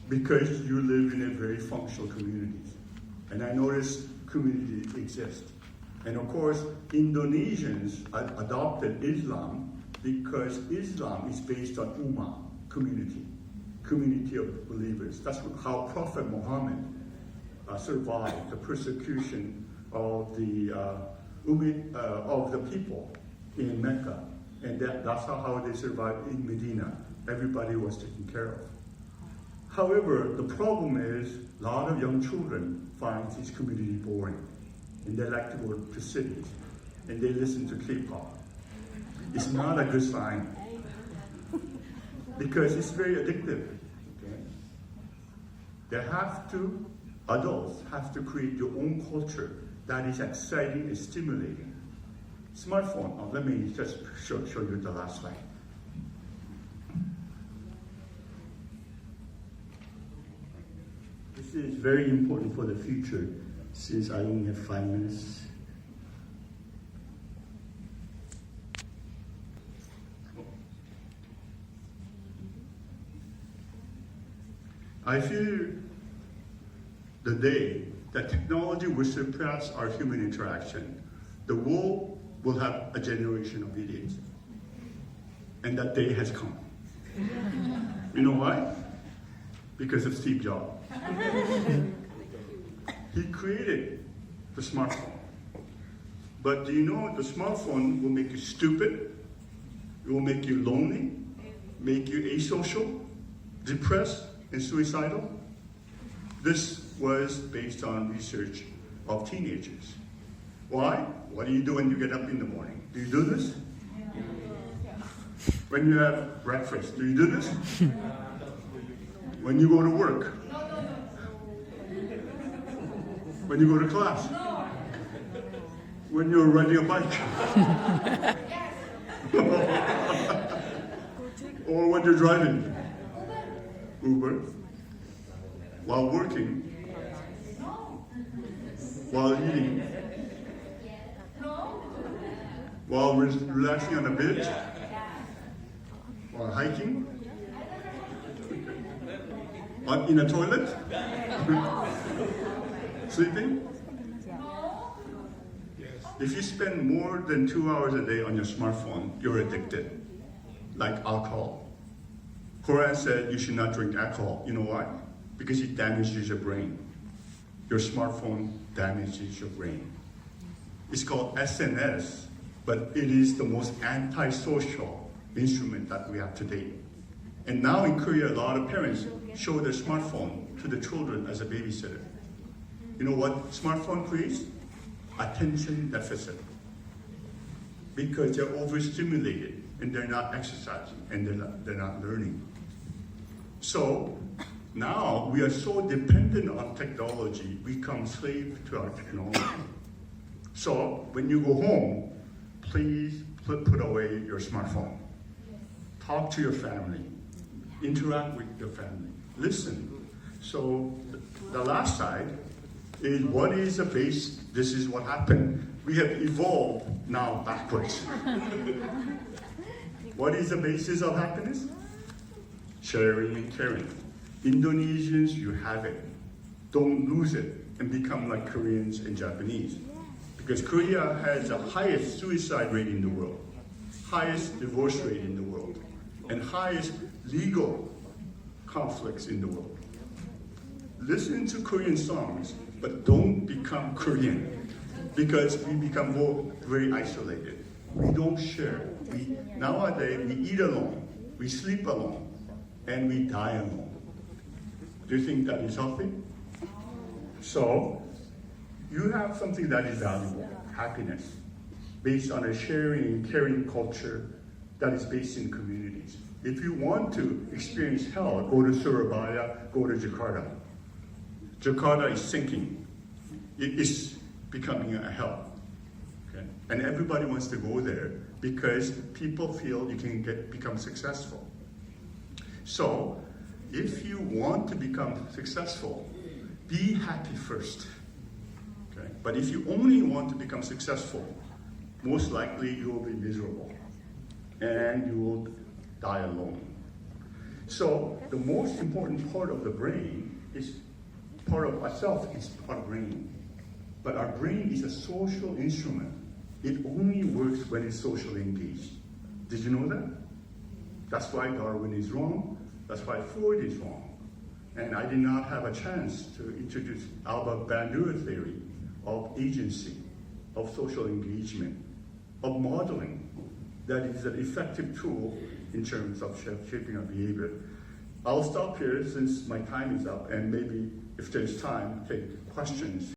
because you live in a very functional community. And I noticed communities exist. And of course, Indonesians adopted Islam because Islam is based on ummah, community of believers. That's how Prophet Muhammad survived the persecution of the people in Mecca. And that's how they survived in Medina. Everybody was taken care of. However, the problem is a lot of young children find this community boring. And they like to go to cities. And they listen to K-pop. It's not a good sign. Because it's very addictive. Okay? Adults have to create their own culture that is exciting and stimulating. Smartphone, let me just show you the last slide. This is very important for the future, since I only have 5 minutes. I feel the day that technology will surpass our human interaction, the world will have a generation of idiots. And that day has come. You know why? Because of Steve Jobs. He created the smartphone. But do you know the smartphone will make you stupid, it will make you lonely, make you asocial, depressed, and suicidal? This was based on research of teenagers. Why? What do you do when you get up in the morning? Do you do this? When you have breakfast, do you do this? When you go to work? When you go to class? When you're riding a bike? Or when you're driving? Uber? While working? While eating? While relaxing on a beach? While hiking? In a toilet? Sleeping? If you spend more than 2 hours a day on your smartphone, you're addicted, like alcohol. Quran said you should not drink alcohol. You know why? Because it damages your brain. Your smartphone damages your brain. It's called SNS, but it is the most antisocial instrument that we have today. And now in Korea, a lot of parents show their smartphone to the children as a babysitter. You know what smartphone creates? Attention deficit. Because they're overstimulated and they're not exercising and they're not learning. So now we are so dependent on technology, we become slave to our technology. So when you go home, please put away your smartphone. Talk to your family. Interact with your family. Listen. So the last side is what is the base? This is what happened. We have evolved now backwards. What is the basis of happiness? Sharing and caring. Indonesians, you have it. Don't lose it and become like Koreans and Japanese. Because Korea has the highest suicide rate in the world, highest divorce rate in the world, and highest legal conflicts in the world. Listen to Korean songs, but don't become Korean, because we become very isolated. We don't share. Nowadays, we eat alone, we sleep alone, and we die alone. Do you think that is healthy? So, you have something that is valuable, happiness, based on a sharing and caring culture that is based in communities. If you want to experience hell, go to Surabaya, go to Jakarta. Jakarta is sinking. It is becoming a hell. Okay? And everybody wants to go there because people feel you can become successful. So, if you want to become successful, be happy first. Okay? But if you only want to become successful, most likely you will be miserable and you will die alone. So the most important part of the brain is part of ourselves is our brain. But our brain is a social instrument. It only works when it's socially engaged. Did you know that? That's why Darwin is wrong. That's why Freud is wrong. And I did not have a chance to introduce Albert Bandura theory of agency, of social engagement, of modeling. That is an effective tool in terms of shaping our behavior. I'll stop here since my time is up, and maybe if there's time, take questions.